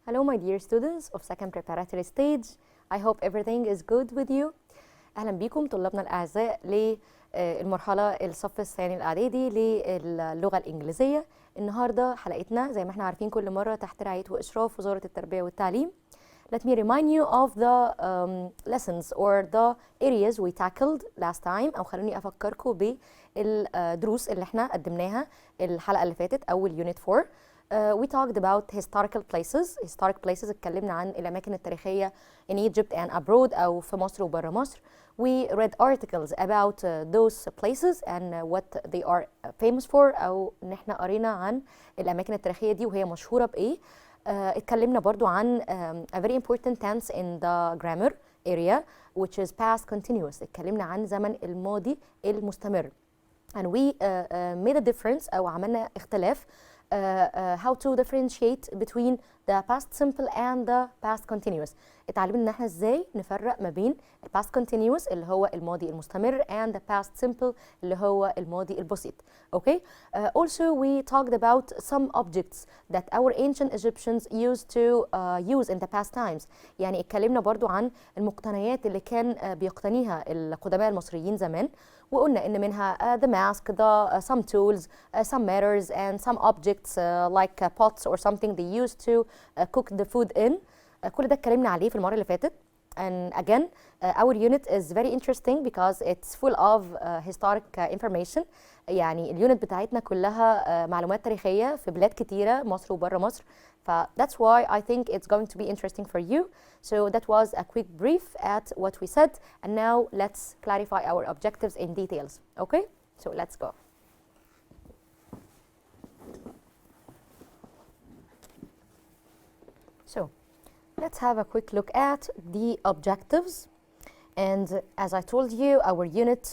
Hello my dear students of second preparatory stage. I hope everything is good with you. أهلا بكم طلابنا الأعزاء للمرحلة الصف الثاني الإعدادي للغة الإنجليزية. النهاردة حلقتنا زي ما احنا عارفين كل مرة تحت رعاية وإشراف وزارة التربية والتعليم. Let me remind you of the lessons or the areas we tackled last time. أو خلوني أفكركم بالدروس اللي احنا قدمناها الحلقة اللي فاتت أول unit 4. We talked about historical places. Historic places اتكلمنا عن الأماكن التاريخية in Egypt and abroad أو في مصر وبره مصر. We read articles about those places and what they are famous for أو إن احنا قرينا عن الأماكن التاريخية دي وهي مشهورة بإيه. اتكلمنا برضو عن a very important tense in the grammar area which is past continuous. اتكلمنا عن زمن الماضي المستمر. And we made a difference أو عملنا اختلاف how to differentiate between the past simple and the past continuous. اتعلمنا ان احنا ازاي نفرق ما بين ال past continuous اللي هو الماضي المستمر and the past simple اللي هو الماضي البسيط. Okay? Also we talked about some objects that our ancient Egyptians used to use in the past times. يعني اتكلمنا برضو عن المقتنيات اللي كان بيقتنيها القدماء المصريين زمان. وقلنا إن منها the mask, some tools, some matters and some objects like pots or something they used to cook the food in. كل ده اتكلمنا عليه في المرة اللي فاتت. And again, our unit is very interesting because it's full of historic information. يعني اليونت بتاعتنا كلها معلومات تاريخية في بلاد كتيرة مصر وبره مصر. That's why I think it's going to be interesting for you. So that was a quick brief at what we said. And now let's clarify our objectives in details. Okay? So let's go. So let's have a quick look at the objectives. And as I told you, our unit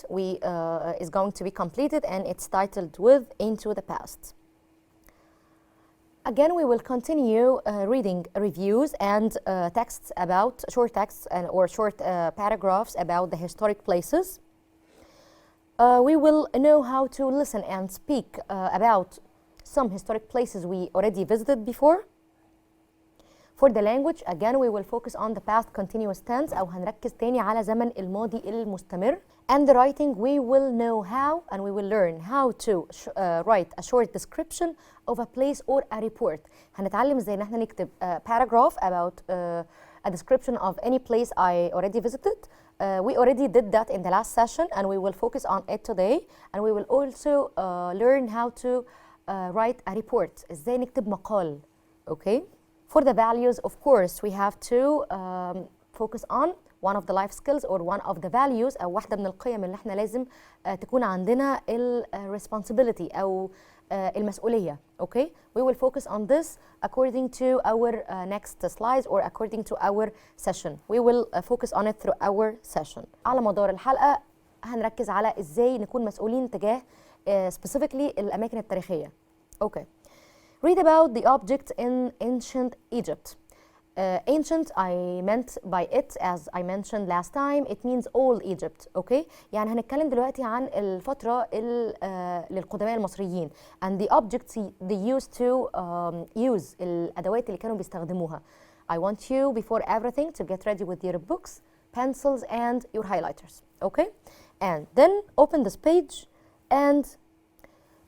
is going to be completed and it's titled with Into the Past. Again, we will continue reading reviews and short texts or short paragraphs about the historic places. We will know how to listen and speak about some historic places we already visited before. For the language, again, we will focus on the past continuous tense أو هنركز تاني على زمن الماضي المستمر. And the writing, we will know how and we will learn how to write a short description of a place or a report. هنتعلم ازاي ان احنا نكتب paragraph about a description of any place I already visited. We already did that in the last session and we will focus on it today. And we will also learn how to write a report. ازاي نكتب مقال. Okay? For the values, of course, we have to focus on one of the life skills or one of the values أو واحدة من القيم اللي احنا لازم تكون عندنا responsibility أو المسؤولية. Okay? We will focus on this according to our next slides or according to our session. We will focus on it through our session. على مدار الحلقة هنركز على ازاي نكون مسؤولين تجاه specifically الأماكن التاريخية. Okay. Read about the objects in ancient Egypt. Ancient, I meant by it, as I mentioned last time, it means all Egypt, okay? يعني هنتكلم دلوقتي عن الفترة للقدماء المصريين. And the objects they used to use الأدوات اللي كانوا بيستخدموها. I want you, before everything, to get ready with your books, pencils, and your highlighters, okay? And then open this page and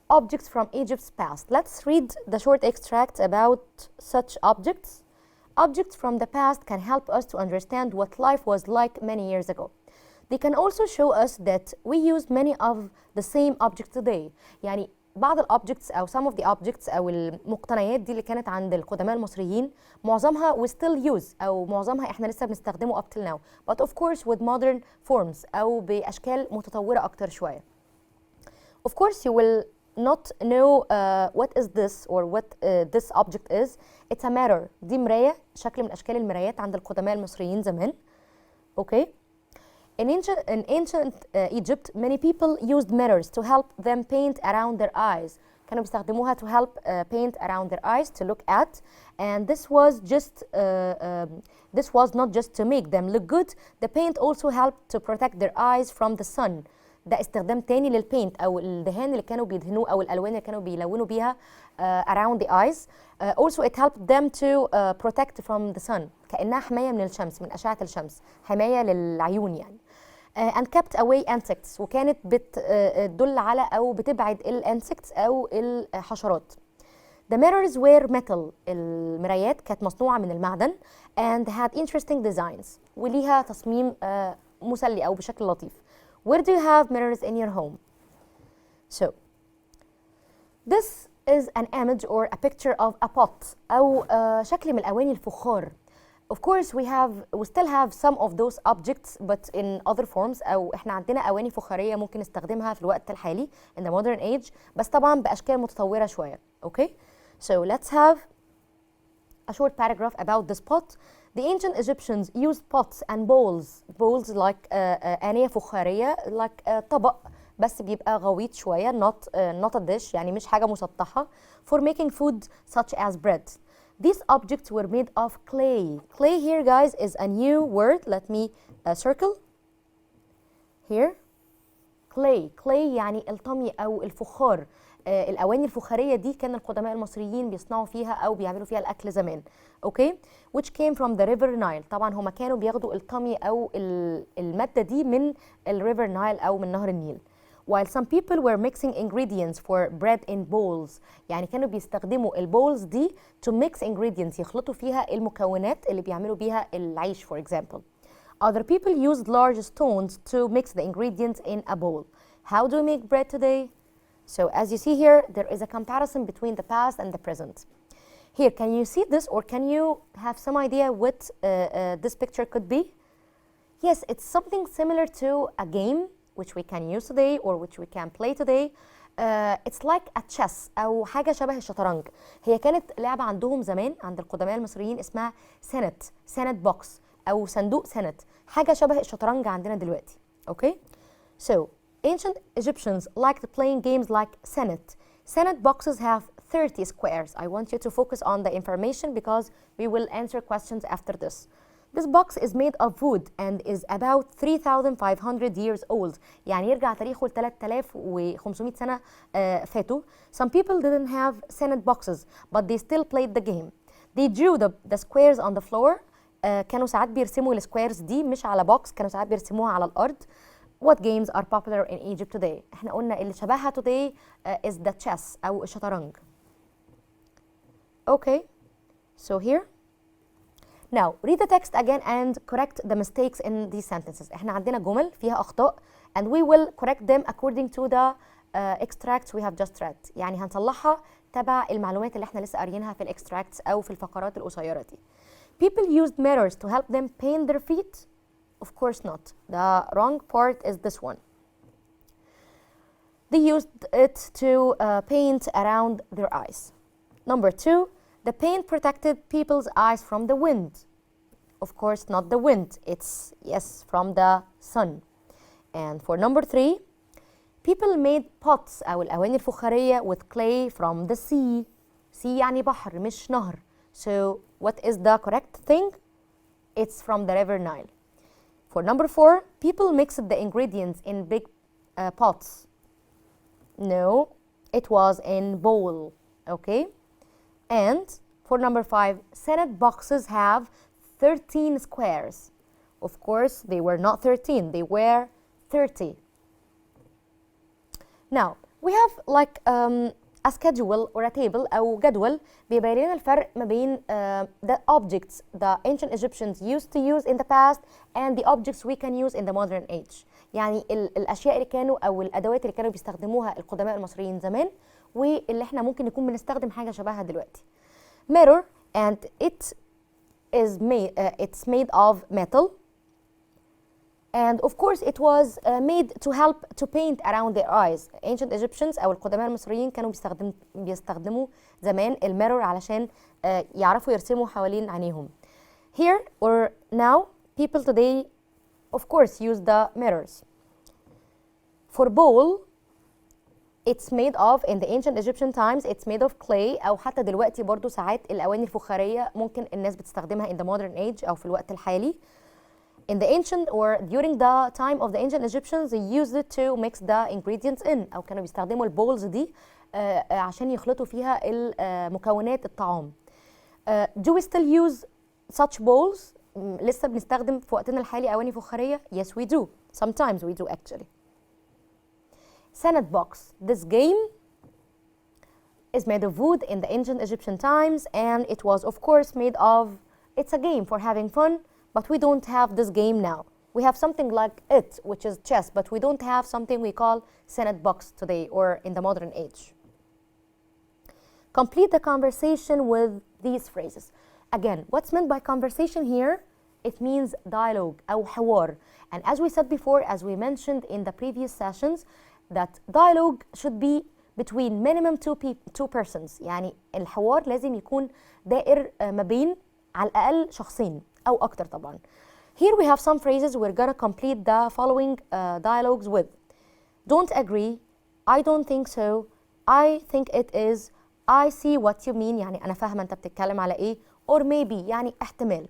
objects from Egypt's past. Let's read the short extract about such objects. Objects from the past can help us to understand what life was like many years ago. They can also show us that we use many of the same objects today. يعني بعض الobjects أو some of the objects أو المقتنيات دي اللي كانت عند القدماء المصريين معظمها we still use أو معظمها إحنا لسه بنستخدمه up till now. But of course with modern forms أو بأشكال متطورة أكتر شوية. Of course you will not know what is this or what this object is. It's a mirror. دي مراية، شكل من أشكال المرايات عند القدماء المصريين زمان. Okay. In ancient Egypt, many people used mirrors to help them paint around their eyes. كانوا بيستخدموها to help paint around their eyes to look at. And this was not just to make them look good. The paint also helped to protect their eyes from the sun. ده استخدام تاني للبينت او الدهان اللي كانوا بيدهنوه او الالوان اللي كانوا بيلونوا بيها around the eyes. Also it helped them to protect from the sun. كأنها حماية من الشمس، من أشعة الشمس، حماية للعيون يعني. and kept away insects، وكانت بتدل على أو بتبعد الانسكتس أو الحشرات. The mirrors were metal. المرايات كانت مصنوعة من المعدن and had interesting designs، وليها تصميم مسلي أو بشكل لطيف. Where do you have mirrors in your home? So this is an image or a picture of a pot أو شكل من الأواني الفخار. Of course we still have some of those objects but in other forms. أو إحنا عندنا أواني فخارية ممكن نستخدمها في الوقت الحالي in the modern age، بس طبعا بأشكال متطورة شوية. Okay? So let's have a short paragraph about this pot. The ancient Egyptians used pots and bowls like آنية فخارية like طبق بس بيبقى غويط شوية not a dish يعني مش حاجة مسطحة for making food such as bread. These objects were made of clay. Clay here guys is a new word. Let me circle here. clay يعني الطمي أو الفخار. الأواني الفخارية دي كان القدماء المصريين بيصنعوا فيها أو بيعملوا فيها الأكل زمان. Okay? Which came from the river Nile. طبعا هما كانوا بياخدوا الطمي أو المادة دي من الريفر نايل أو من نهر النيل. While some people were mixing ingredients for bread in bowls. يعني كانوا بيستخدموا البولز دي to mix ingredients، يخلطوا فيها المكونات اللي بيعملوا بيها العيش for example. Other people used large stones to mix the ingredients in a bowl. How do we make bread today? So as you see here, there is a comparison between the past and the present. Here, can you see this or can you have some idea what this picture could be? Yes, it's something similar to a game which we can use today or which we can play today. It's like a chess أو حاجة شبه الشطرنج. هي كانت لعبة عندهم زمان عند القدماء المصريين اسمها سنت بوكس أو صندوق سنت، حاجة شبه الشطرنج عندنا دلوقتي. Okay? So ancient Egyptians liked playing games like senet. Senet boxes have 30 squares. I want you to focus on the information because we will answer questions after this. This box is made of wood and is about 3,500 years old. يعني يرجع تاريخه ل 3,500 سنة فاتوا. Some people didn't have senet boxes but they still played the game. They drew the squares on the floor. كانوا ساعات بيرسموا السكويرز دي مش على بوكس، كانوا ساعات بيرسموها على الأرض. What games are popular in Egypt today? احنا قلنا اللي شبهها today is the chess أو الشطرنج. Okay, so here. Now read the text again and correct the mistakes in these sentences. احنا عندنا جمل فيها أخطاء and we will correct them according to the extracts we have just read. يعني هنصلحها تبع المعلومات اللي احنا لسه قاريينها في الextracts أو في الفقرات القصيرة دي. People used mirrors to help them paint their feet. Of course not. The wrong part is this one. They used it to paint around their eyes. Number 2, the paint protected people's eyes from the wind. Of course not the wind. It's, yes, from the sun. And for number 3, people made pots أو الأواني الفخارية with clay from the sea. Sea يعني بحر مش نهر. So what is the correct thing? It's from the river Nile. For number 4, people mixed the ingredients in big pots. No, it was in bowl. Okay? And for number 5, senet boxes have 13 squares. Of course, they were not 13, they were 30. Now, we have like a schedule or a table أو جدول بيبين لنا الفرق ما بين the objects the ancient Egyptians used to use in the past and the objects we can use in the modern age. يعني الأشياء اللي كانوا أو الأدوات اللي كانوا بيستخدموها القدماء المصريين زمان واللي احنا ممكن نكون بنستخدم حاجة شبهها دلوقتي. Mirror and it's made of metal. And of course it was made to help to paint around their eyes. Ancient Egyptians أو القدماء المصريين كانوا بيستخدموا زمان الميرور علشان يعرفوا يرسموا حوالين عينيهم. Here or now, people today of course use the mirrors. For bowl, it's made of in the ancient Egyptian times it's made of clay أو حتى دلوقتي برضو ساعات الأواني الفخارية ممكن الناس بتستخدمها in the modern age أو في الوقت الحالي. in the ancient or during the time of the ancient Egyptians they used it to mix the ingredients in أو كانوا بيستخدموا البولز دي عشان يخلطوا فيها مكونات الطعام. Do we still use such bowls؟ لسه بنستخدم في وقتنا الحالي أواني فخارية؟ Yes we do. Sometimes we do actually. Sandbox. This game is made of wood in the ancient Egyptian times and it was of course made of, it's a game for having fun, but we don't have this game now. We have something like it, which is chess, but we don't have something we call sandbox today or in the modern age. Complete the conversation with these phrases. Again, what's meant by conversation here? It means dialogue أو حوار. And as we said before, as we mentioned in the previous sessions, that dialogue should be between minimum two persons. يعني الحوار لازم يكون دائر ما بين على الأقل شخصين أو أكتر طبعا. Here we have some phrases we're gonna complete the following dialogues with. Don't agree, I don't think so, I think it is, I see what you mean يعني أنا فاهمة أنت بتتكلم على إيه, or maybe يعني احتمال.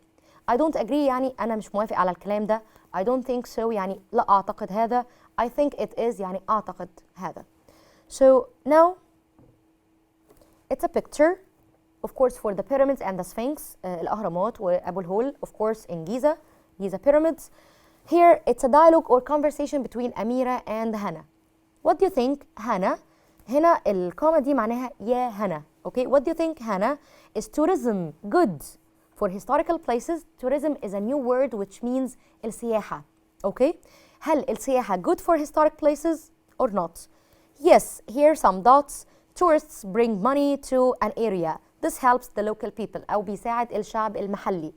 I don't agree يعني أنا مش موافق على الكلام ده. I don't think so يعني لا أعتقد هذا. I think it is يعني أعتقد هذا. So now it's a picture of course for the pyramids and the Sphinx, الأهرامات وأبو الهول of course in Giza pyramids. Here it's a dialogue or conversation between Amira and Hannah. What do you think Hannah? هنا الكومة دي معناها يا هنا. Okay, what do you think Hannah? Is tourism good for historical places? Tourism is a new word which means السياحة. Okay, هل السياحة good for historic places or not? Yes, here some dots. Tourists bring money to an area. This helps the local people أو بيساعد الشعب المحلي.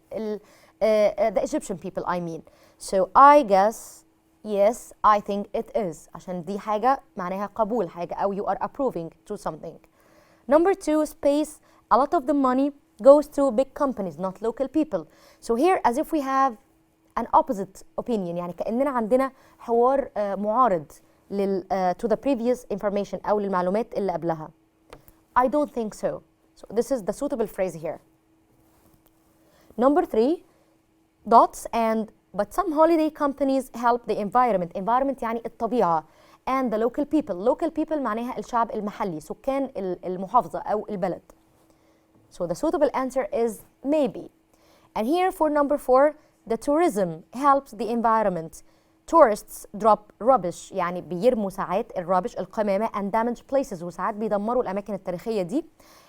The Egyptian people I mean. So I guess yes, I think it is. عشان دي حاجة معناها قبول حاجة أو you are approving to something. Number two, space. A lot of the money goes to big companies, not local people. So here as if we have an opposite opinion. يعني كأننا عندنا حوار معارض to the previous information أو للمعلومات اللي قبلها. I don't think so. So this is the suitable phrase here. Number three, dots and but some holiday companies help the environment. Environment يعني الطبيعة. And the local people. Local people معناها الشعب المحلي, سكان المحافظة أو البلد. So the suitable answer is maybe. And here for number four, the tourism helps the environment. Tourists drop rubbish يعني بيرموا ساعات الرابش القمامة and damage places وساعات بيدمروا الأماكن التاريخية دي.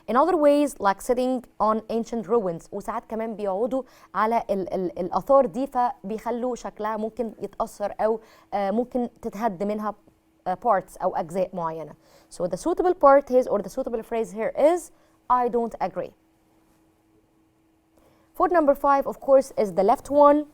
In other ways like sitting on ancient ruins وساعات كمان بيقعدوا على الآثار دي فبيخلوا شكلها ممكن يتأثر أو ممكن تتهد منها parts أو أجزاء معينة. So the suitable part is or the suitable phrase here is I don't agree. For number five of course is the left one.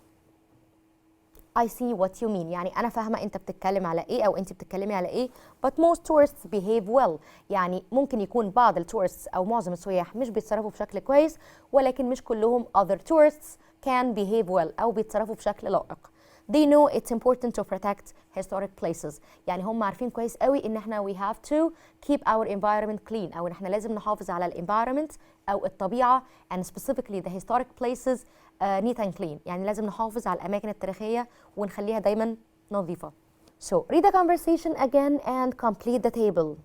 I see what you mean يعني أنا فاهمة أنت بتتكلم على إيه أو أنت بتتكلمي على إيه. But most tourists behave well يعني ممكن يكون بعض التورستس أو معظم السياح مش بيتصرفوا بشكل كويس ولكن مش كلهم other tourists can behave well أو بيتصرفوا بشكل لائق. They know it's important to protect historic places يعني هم عارفين كويس قوي إن إحنا we have to keep our environment clean أو إن إحنا لازم نحافظ على environment أو الطبيعة and specifically the historic places neat and clean يعني لازم نحافظ على الأماكن التاريخية ونخليها دايما نظيفة. So read the conversation again and complete the table.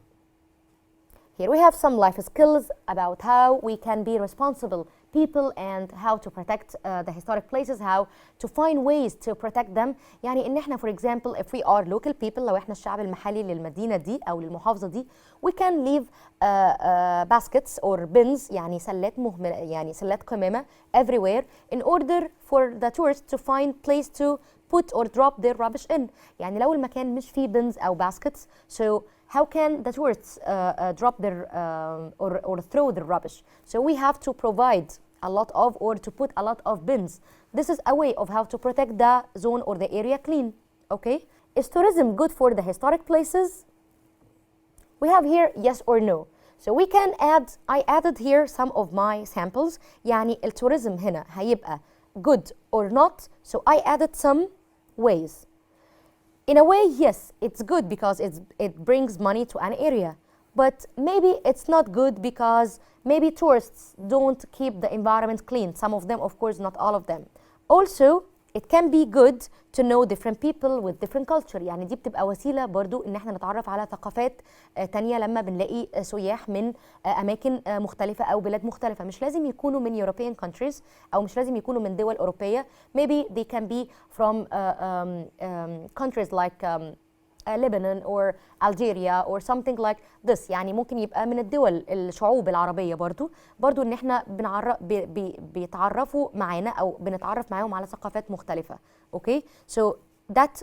Here we have some life skills about how we can be responsible people and how to protect the historic places, how to find ways to protect them. يعني إن إحنا for example if we are local people لو إحنا الشعب المحلي للمدينة دي أو للمحافظة دي we can leave baskets or bins يعني سلات مهملة يعني سلات قمامة everywhere in order for the tourists to find place to put or drop their rubbish in. يعني لو المكان مش فيه bins أو baskets so how can the tourists drop their or throw their rubbish? So we have to provide a lot of or to put a lot of bins. This is a way of how to protect the zone or the area clean. Okay? Is tourism good for the historic places? We have here yes or no. So we can add, I added here some of my samples. يعني التوريزم هنا هيبقى good or not. So I added some ways. In a way, yes, it's good because it brings money to an area. But maybe it's not good because maybe tourists don't keep the environment clean. Some of them, of course, not all of them. Also, it can be good to know different people with different culture. يعني دي بتبقى وسيلة برضو ان احنا نتعرف على ثقافات تانية لما بنلاقي سياح من اماكن مختلفة او بلاد مختلفة. مش لازم يكونوا من European countries او مش لازم يكونوا من دول اوروبية. Maybe they can be from countries like Lebanon or Algeria or something like this. يعني ممكن يبقى من الدول الشعوب العربية برضو ان احنا بيتعرفوا معانا او بنتعرف معاهم على ثقافات مختلفة. Okay, so that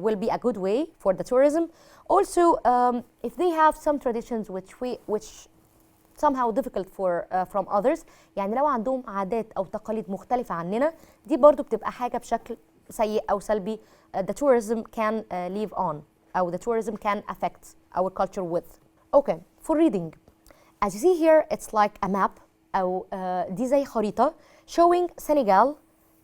will be a good way for the tourism. Also, if they have some traditions which somehow difficult from others, يعني لو عندهم عادات او تقاليد مختلفة عننا، دي برضو بتبقى حاجة بشكل سيء او سلبي the tourism can live on أو the tourism can affect our culture with. Okay, for reading. As you see here, it's like a map أو دي زي خريطة showing Senegal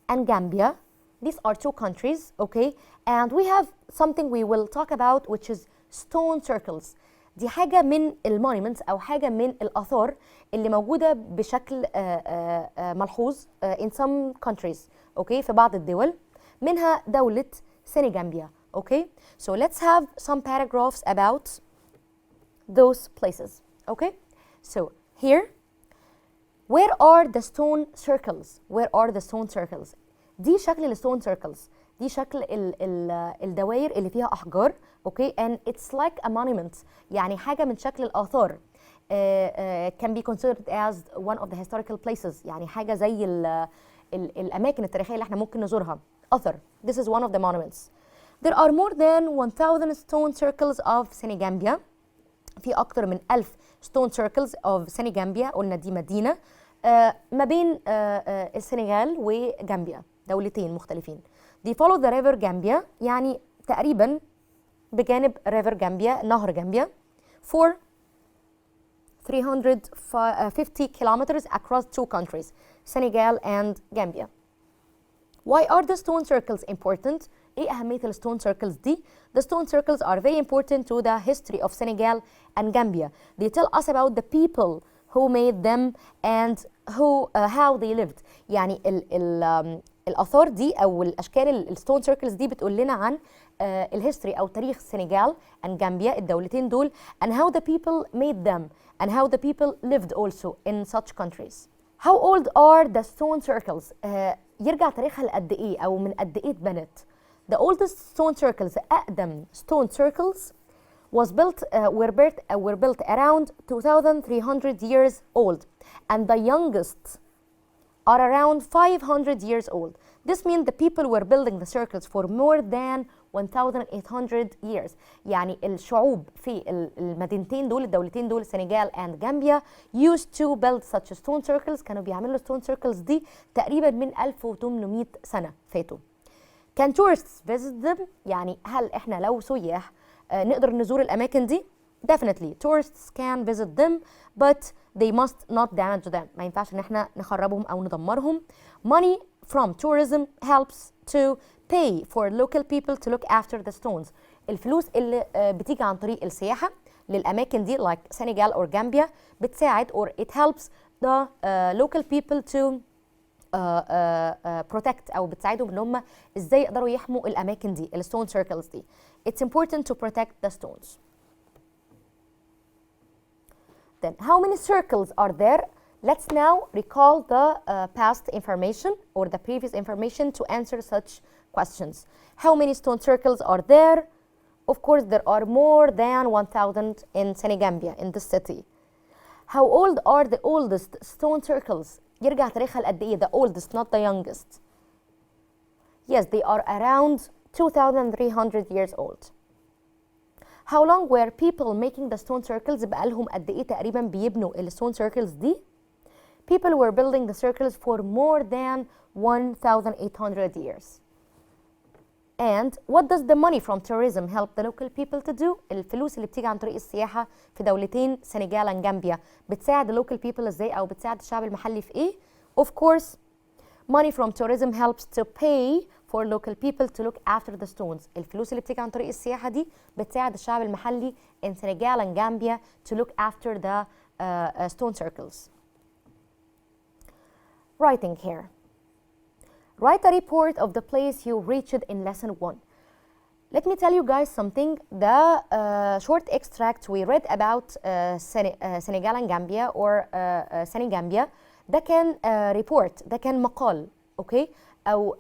and Gambia. These are two countries, okay? And we have something we will talk about which is stone circles. دي حاجة من المونيمنتس أو حاجة من الآثار اللي موجودة بشكل ملحوظ in some countries, okay? في بعض الدول منها دولة سينيغامبيا. Okay, so let's have some paragraphs about those places. Okay, so here, where are the stone circles? Where are the stone circles? دي شكل الستون circles. دي شكل الدوائر اللي فيها أحجار. Okay, and it's like a monument. يعني حاجة من شكل الآثار. Can be considered as one of the historical places. يعني حاجة زي الأماكن التاريخية اللي احنا ممكن نزورها. أثر. This is one of the monuments. There are more than 1,000 stone circles of Senegambia. في أكتر من 1000 stone circles of Senegambia. قلنا دي مدينة ما بين السنغال وجامبيا، دولتين مختلفين. They follow the river Gambia، يعني تقريبا بجانب river Gambia، نهر جامبيا، for 350 kilometers across two countries, Senegal and Gambia. Why are the stone circles important? ايه أهمية الستون circles دي؟ The stone circles are very important to the history of Senegal and Gambia. They tell us about the people who made them and how they lived. يعني الآثار دي أو الأشكال الستون circles دي بتقول لنا عن الهيستوري أو تاريخ السنغال and Gambia، الدولتين دول، and how the people made them and how the people lived also in such countries. How old are the stone circles? يرجع تاريخها لقد إيه أو من قد إيه اتبنت؟ The oldest stone circles, أقدم stone circles, were built around 2,300 years old, and the youngest are around 500 years old. This means the people were building the circles for more than 1,800 years. يعني الشعوب في المدينتين دول، الدولتين دول، السنغال and Gambia, used to build such stone circles. كانوا بيعملوا stone circles دي تقريبا من 1800 سنة فاتوا. Can tourists visit them؟ يعني هل احنا لو سياح نقدر نزور الأماكن دي؟ Definitely tourists can visit them, but they must not damage them. ما ينفعش ان احنا نخربهم او ندمرهم. Money from tourism helps to pay for local people to look after the stones. الفلوس اللي بتيجي عن طريق السياحة للأماكن دي like Senegal or Gambia بتساعد or it helps the local people to protect أو بتساعدهم إن هم إزاي يقدروا يحموا الأماكن دي، الستون circles دي. It's important to protect the stones. Then, how many circles are there? Let's now recall the past information or the previous information to answer such questions. How many stone circles are there? Of course, there are more than 1,000 in Senegambia, in the city. How old are the oldest stone circles? يرجع تاريخها لقد إيه؟ The oldest, not the youngest. Yes, they are around 2,300 years old. How long were people making the stone circles؟ بقالهم قد إيه تقريبا بيبنوا الستون circles دي؟ People were building the circles for more than 1,800 years. And what does the money from tourism help the local people to do؟ الفلوس اللي بتيجي عن طريق السياحة في دولتين سنغال and Gambia بتساعد the local people ازاي أو بتساعد الشعب المحلي في إيه؟ Of course, money from tourism helps to pay for local people to look after the stones. الفلوس اللي بتيجي عن طريق السياحة دي بتساعد الشعب المحلي in Senegal and Gambia to look after the stone circles. Writing here. Write a report of the place you reached in lesson 1. Let me tell you guys something. The short extract we read about Senegal and Gambia or Senegambia, ده كان report، ده كان مقال، okay؟ أو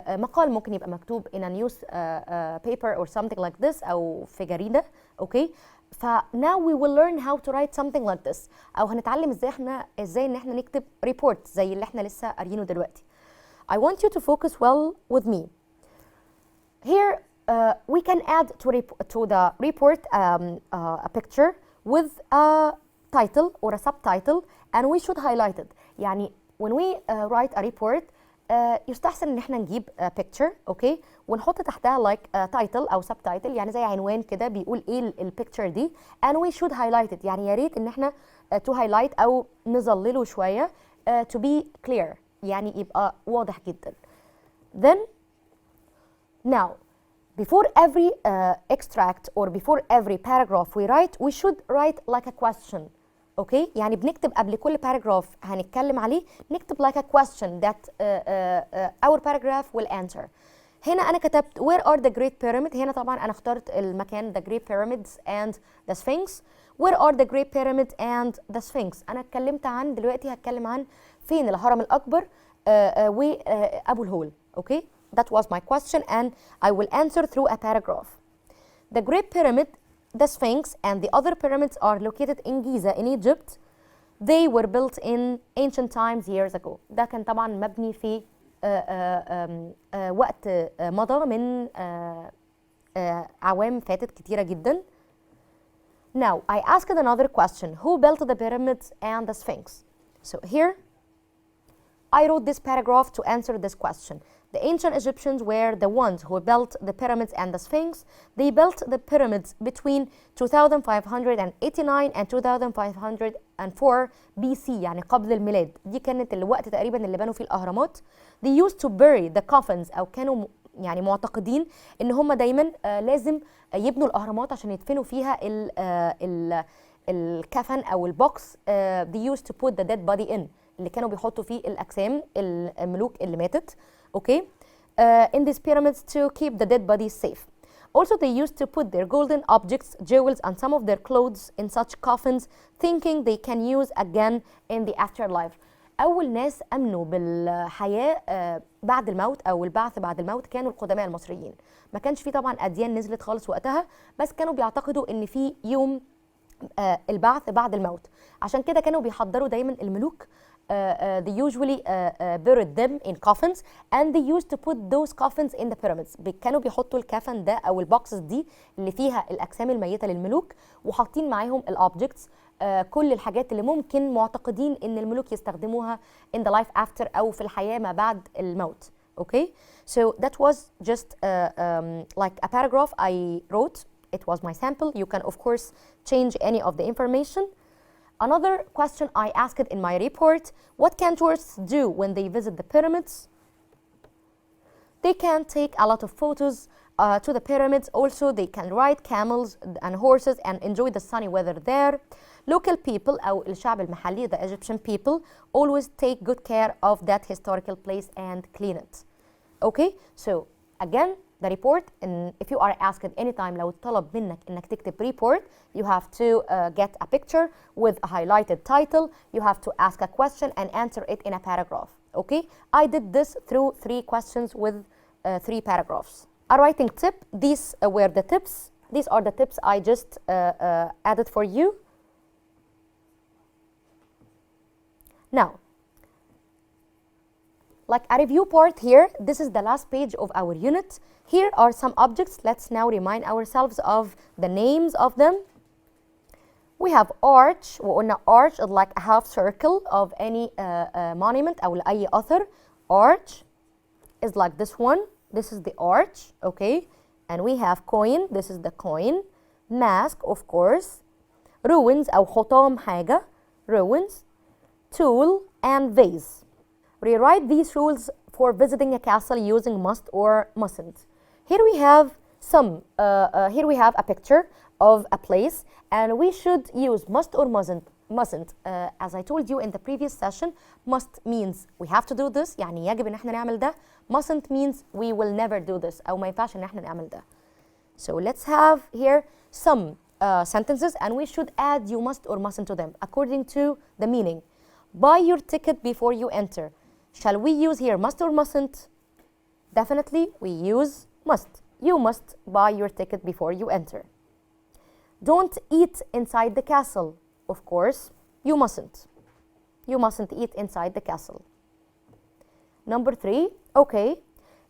مقال ممكن يبقى مكتوب in a news paper or something like this أو في جريدة، okay؟ now we will learn how to write something like this، أو هنتعلم ازاي إن احنا نكتب report زي اللي احنا لسه قاريينه دلوقتي. I want you to focus well with me. Here we can add to the report a picture with a title or a subtitle and we should highlight it. يعني when we write a report يستحسن ان احنا نجيب picture، اوكي، ونحط تحتها like title او subtitle، يعني زي عنوان كده بيقول ايه البيكتشر دي، and we should highlight it، يعني يا ريت ان احنا to highlight او نظلله شويه to be clear، يعني يبقى واضح جدا. Then now before every extract or before every paragraph we write, we should write like a question. اوكي، يعني بنكتب قبل كل باراجراف هنتكلم عليه نكتب like a question that our paragraph will answer. هنا انا كتبت where are the Great Pyramid. هنا طبعا انا اخترت المكان the Great Pyramids and the Sphinx. where are the Great Pyramid and the Sphinx. انا اتكلمت عن دلوقتي هتكلم عن فين الهرم الاكبر وابو الهول. اوكي، that was my question and I will answer through a paragraph. The Great Pyramid, the Sphinx and the other pyramids are located in Giza in Egypt. They were built in ancient times years ago. ده كان طبعا مبني في وقت مضى من عوام فاتت كتيرة جدا. Now I asked another question. Who built the pyramids and the Sphinx? So here I wrote this paragraph to answer this question. The ancient Egyptians were the ones who built the pyramids and the Sphinx. They built the pyramids between 2589 and 2504 BC، يعني قبل الميلاد. دي كانت الوقت تقريبا اللي بنوا فيه الأهرامات. They used to bury the coffins، أو كانوا يعني معتقدين إن هم دايما لازم يبنوا الأهرامات عشان يدفنوا فيها الكفن أو البوكس. They used to put the dead body in، اللي كانوا بيحطوا فيه الأجسام الملوك اللي ماتت. Okay, in these pyramids to keep the dead bodies safe. Also, they used to put their golden objects, jewels, and some of their clothes in such coffins, thinking they can use again in the afterlife. أول ناس أمنوا بالحياة بعد الموت أو البعث بعد الموت كانوا القدماء المصريين. ما كانش في طبعا أديان نزلت خالص وقتها، بس كانوا بيعتقدوا إن في يوم البعث بعد الموت. عشان كده كانوا بيحضروا دايما الملوك. They usually buried them in coffins and they used to put those coffins in the pyramids. كانوا بيحطوا الكفن ده او البوكسز دي اللي فيها الاجسام الميته للملوك وحاطين معاهم الاوبجكتس، كل الحاجات اللي ممكن معتقدين ان الملوك يستخدموها in the life after او في الحياه ما بعد الموت. Okay, so that was just like a paragraph I wrote. It was my sample. You can of course change any of the information. Another question I asked in my report: what can tourists do when they visit the pyramids? They can take a lot of photos to the pyramids. Also, they can ride camels and horses and enjoy the sunny weather there. Local people أو الشعب المحلي, the Egyptian people, always take good care of that historical place and clean it. Okay, so again, the report, and if you are asked anytime لو طلب منك انك تكتب report, you have to get a picture with a highlighted title. You have to ask a question and answer it in a paragraph. Okay, I did this through 3 questions with 3 paragraphs. A writing tip. These were the tips. These are the tips I just added for you. Now, like a review part here, this is the last page of our unit. Here are some objects. Let's now remind ourselves of the names of them. We have arch. وقلنا arch is like a half circle of any monument أو لأي author. Arch is like this one. This is the arch, okay? And we have coin. This is the coin. Mask, of course. Ruins أو حطام حاجة. Ruins. Tool and vase. Rewrite these rules for visiting a castle using must or mustn't. Here we have here we have a picture of a place and we should use must or mustn't. mustn't. As I told you in the previous session, must means we have to do this, يعني يجب ان احنا نعمل ده. Mustn't means we will never do this, أو ما ينفعش ان احنا نعمل ده. So let's have here some sentences, and we should add you must or mustn't to them according to the meaning. Buy your ticket before you enter. Shall we use here must or mustn't? Definitely we use must. You must buy your ticket before you enter. Don't eat inside the castle. Of course, you mustn't. You mustn't eat inside the castle. Number 3, okay.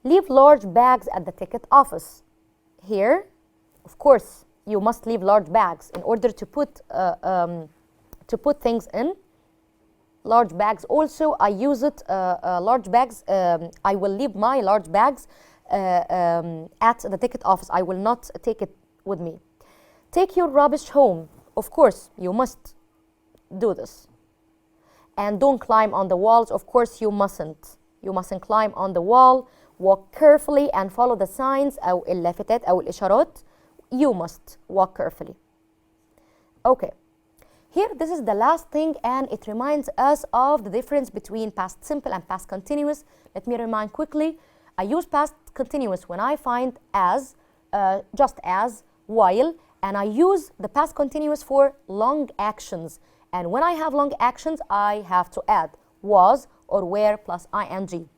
Leave large bags at the ticket office. Here, of course, you must leave large bags in order to put things in. Large bags also, I use it, large bags, I will leave my large bags at the ticket office. I will not take it with me. Take your rubbish home. Of course, you must do this. And don't climb on the walls. Of course, you mustn't. You mustn't climb on the wall. Walk carefully and follow the signs أو اللافتات أو الإشارات. You must walk carefully. Okay. Here, this is the last thing, and it reminds us of the difference between past simple and past continuous. Let me remind quickly. I use past continuous when I find as, just as, while, and I use the past continuous for long actions. And when I have long actions, I have to add was or were plus ing.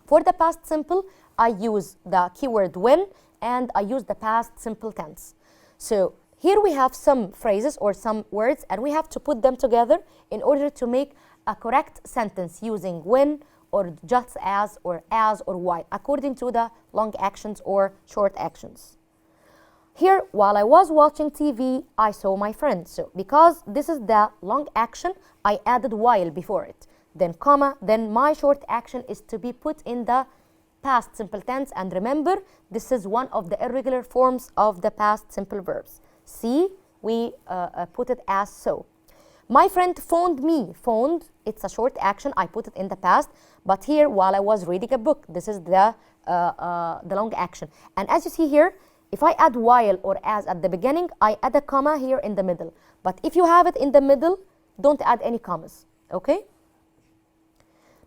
For the past simple, I use the keyword when, and I use the past simple tense. So here we have some phrases or some words, and we have to put them together in order to make a correct sentence using when or just as or while, according to the long actions or short actions. Here, while I was watching TV, I saw my friend. So because this is the long action, I added while before it. Then comma, then my short action is to be put in the past simple tense. And remember, this is one of the irregular forms of the past simple verbs. See, we put it as so. My friend phoned me. Phoned, it's a short action. I put it in the past. But here, while I was reading a book, this is the long action. And as you see here, if I add while or as at the beginning, I add a comma here in the middle. But if you have it in the middle, don't add any commas, okay?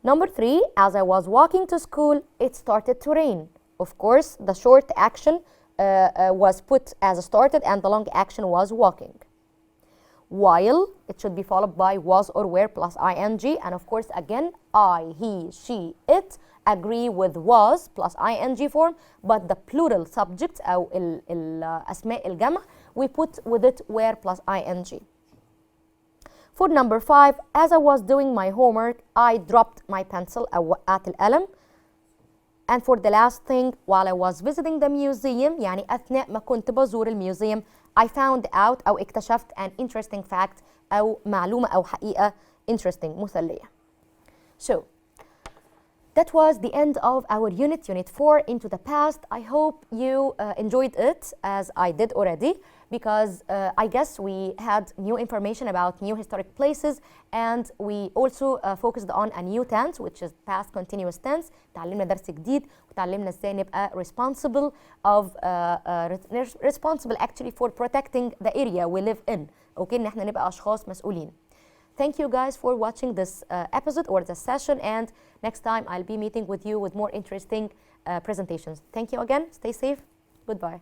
Number 3, as I was walking to school, it started to rain. Of course, the short action was put as started, and the long action was walking. While, it should be followed by was or were plus ing, and of course, again, I, he, she, it agree with was plus ing form, but the plural subjects أو الأسماء الجمع we put with it were plus ing. For number 5, as I was doing my homework, I dropped my pencil أو وقعت القلم. And for the last thing, while I was visiting the museum, يعني أثناء ما كنت بزور الميوزيوم, I found out أو اكتشفت an interesting fact أو معلومة أو حقيقة interesting مسلية. So, that was the end of our unit 4, Into the Past. I hope you enjoyed it, as I did already, because I guess we had new information about new historic places, and we also focused on a new tense, which is past continuous tense. تعلمنا درس جديد وتعلمنا ازاي نبقى responsible actually for protecting the area we live in. Okay, ان احنا نبقى اشخاص مسؤولين. Thank you guys for watching this episode or the session, and next time I'll be meeting with you with more interesting presentations. Thank you again. Stay safe. Goodbye.